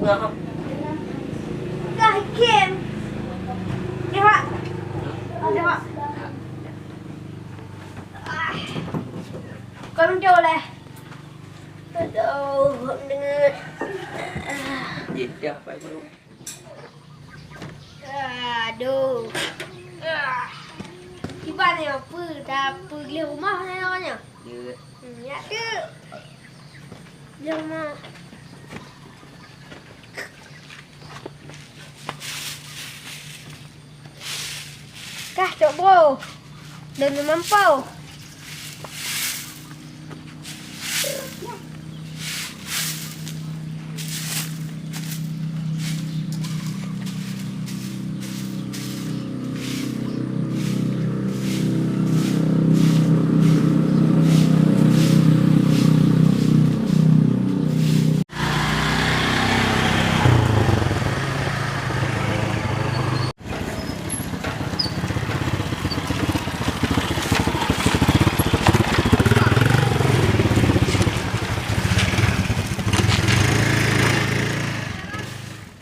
ngap. Dah Kim. Dia Pak. Dia Pak. Con vô này. Aduh, dengan Dịch ra phải luôn. aduh. Gimana ya, apa? Dah pergi rumah ni namanya. Dưa. Ya ke? Di rumah. Kah, Cok Bro. Đừng mampu.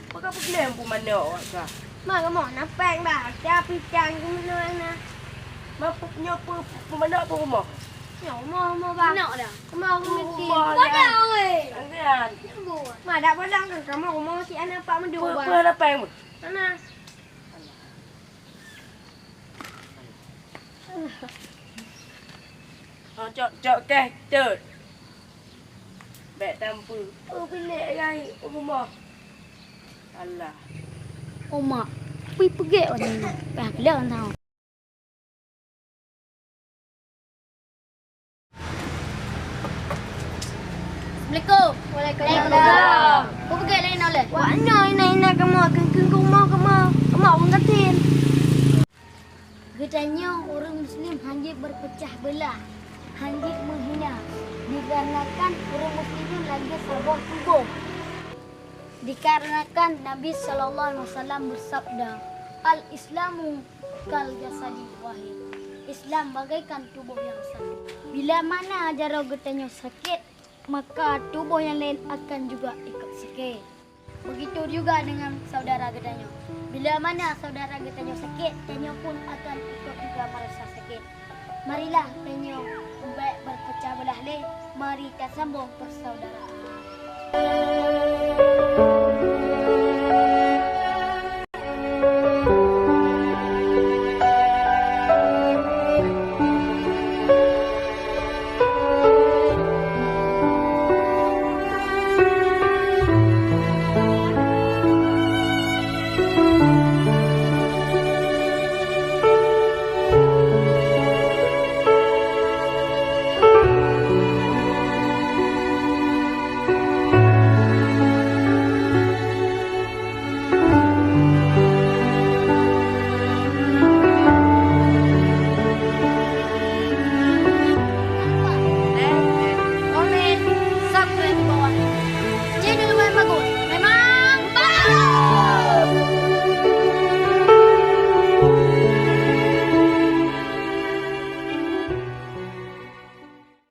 Apa kau pergi lembu mana awak kah? Mà cái món nó phèn bà cha pi chang cái nơi nè. Mapuknya apa pemandak apa rumah? Nhỏ mơ bà. Nọ nè. Mơ không biết gì. Bắt đầu rồi. Angkat. Mà đã bắt răng cả mơ của mơ chị ăn apa mình đủ bà. Apa ada peng? Đó nè. Cok keh cut. Bek tampu. Pilih gai rumah. Alah. Oma, pergi orang ni. Bah, bela orang tahu. Assalamualaikum. Waalaikumsalam. Kau pergi lain oleh? Wah, ini kamu akan kamu orang katin. Katanya orang Muslim hanya berpecah belah, hanya menghina. Dikarenakan orang Muslim lagi sebuah tubuh. Dikarenakan Nabi sallallahu alaihi wasallam bersabda, "Al-Islamu kal jasadi wahid." Islam bagaikan tubuh yang satu. Bila mana jaro getanya sakit, maka tubuh yang lain akan juga ikut sakit. Begitu juga dengan saudara getanya. Bila mana saudara getanya sakit, getanya pun akan ikut juga merasa sakit. Marilah getanya baik berpecah belah le, mari kita sambung persaudaraan.